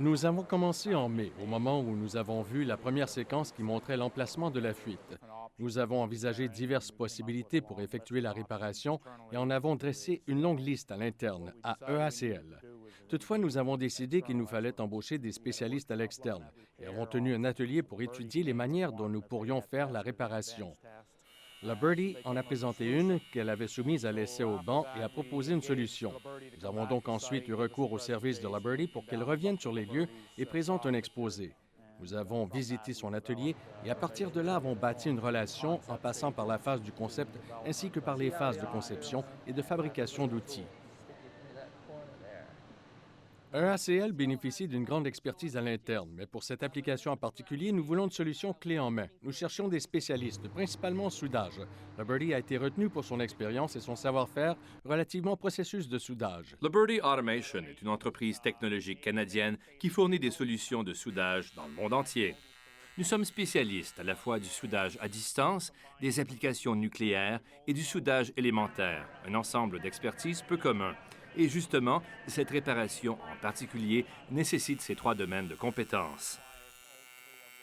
Nous avons commencé en mai, au moment où nous avons vu la première séquence qui montrait l'emplacement de la fuite. Nous avons envisagé diverses possibilités pour effectuer la réparation et en avons dressé une longue liste à l'interne, à EACL. Toutefois, nous avons décidé qu'il nous fallait embaucher des spécialistes à l'externe et avons tenu un atelier pour étudier les manières dont nous pourrions faire la réparation. La Birdie en a présenté une qu'elle avait soumise à l'essai au banc et a proposé une solution. Nous avons donc ensuite eu recours au service de la Birdie pour qu'elle revienne sur les lieux et présente un exposé. Nous avons visité son atelier et à partir de là avons bâti une relation en passant par la phase du concept ainsi que par les phases de conception et de fabrication d'outils. EACL bénéficie d'une grande expertise à l'interne, mais pour cette application en particulier, nous voulons une solution clé en main. Nous cherchions des spécialistes, principalement en soudage. Liberty a été retenu pour son expérience et son savoir-faire relativement au processus de soudage. Liberty Automation est une entreprise technologique canadienne qui fournit des solutions de soudage dans le monde entier. Nous sommes spécialistes à la fois du soudage à distance, des applications nucléaires et du soudage élémentaire, un ensemble d'expertise peu commun. Et justement, cette réparation en particulier nécessite ces trois domaines de compétences.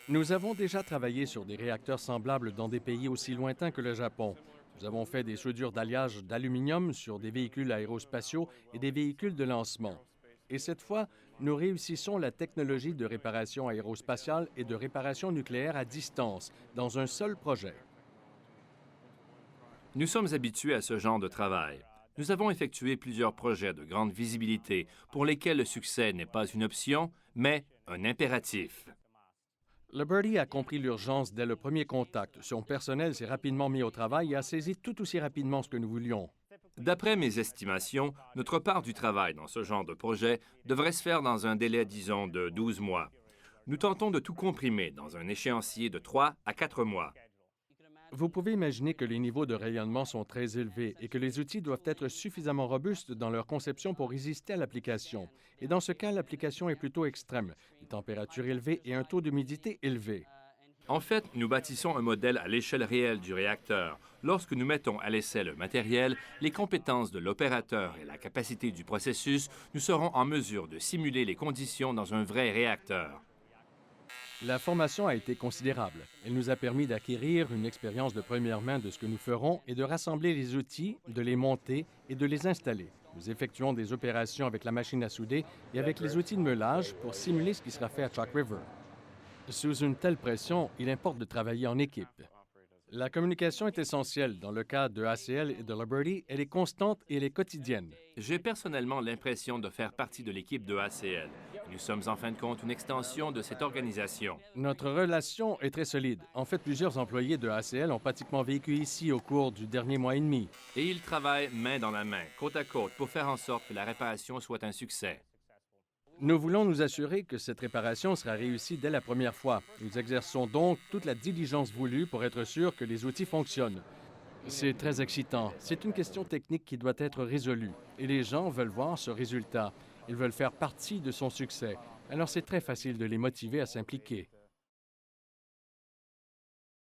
Nous avons déjà travaillé sur des réacteurs semblables dans des pays aussi lointains que le Japon. Nous avons fait des soudures d'alliage d'aluminium sur des véhicules aérospatiaux et des véhicules de lancement. Et cette fois, nous réussissons la technologie de réparation aérospatiale et de réparation nucléaire à distance dans un seul projet. Nous sommes habitués à ce genre de travail. Nous avons effectué plusieurs projets de grande visibilité pour lesquels le succès n'est pas une option, mais un impératif. Liberty a compris l'urgence dès le premier contact. Son personnel s'est rapidement mis au travail et a saisi tout aussi rapidement ce que nous voulions. D'après mes estimations, notre part du travail dans ce genre de projet devrait se faire dans un délai, disons, de 12 mois. Nous tentons de tout comprimer dans un échéancier de 3 à 4 mois. Vous pouvez imaginer que les niveaux de rayonnement sont très élevés et que les outils doivent être suffisamment robustes dans leur conception pour résister à l'application. Et dans ce cas, l'application est plutôt extrême, des températures élevées et un taux d'humidité élevé. En fait, nous bâtissons un modèle à l'échelle réelle du réacteur. Lorsque nous mettons à l'essai le matériel, les compétences de l'opérateur et la capacité du processus, nous serons en mesure de simuler les conditions dans un vrai réacteur. La formation a été considérable. Elle nous a permis d'acquérir une expérience de première main de ce que nous ferons et de rassembler les outils, de les monter et de les installer. Nous effectuons des opérations avec la machine à souder et avec les outils de meulage pour simuler ce qui sera fait à Chalk River. Sous une telle pression, il importe de travailler en équipe. La communication est essentielle. Dans le cas de ACL et de Liberty, elle est constante et elle est quotidienne. J'ai personnellement l'impression de faire partie de l'équipe de ACL. Nous sommes en fin de compte une extension de cette organisation. Notre relation est très solide. En fait, plusieurs employés de ACL ont pratiquement vécu ici au cours du dernier mois et demi. Et ils travaillent main dans la main, côte à côte, pour faire en sorte que la réparation soit un succès. Nous voulons nous assurer que cette réparation sera réussie dès la première fois. Nous exerçons donc toute la diligence voulue pour être sûr que les outils fonctionnent. C'est très excitant. C'est une question technique qui doit être résolue. Et les gens veulent voir ce résultat. Ils veulent faire partie de son succès. Alors c'est très facile de les motiver à s'impliquer.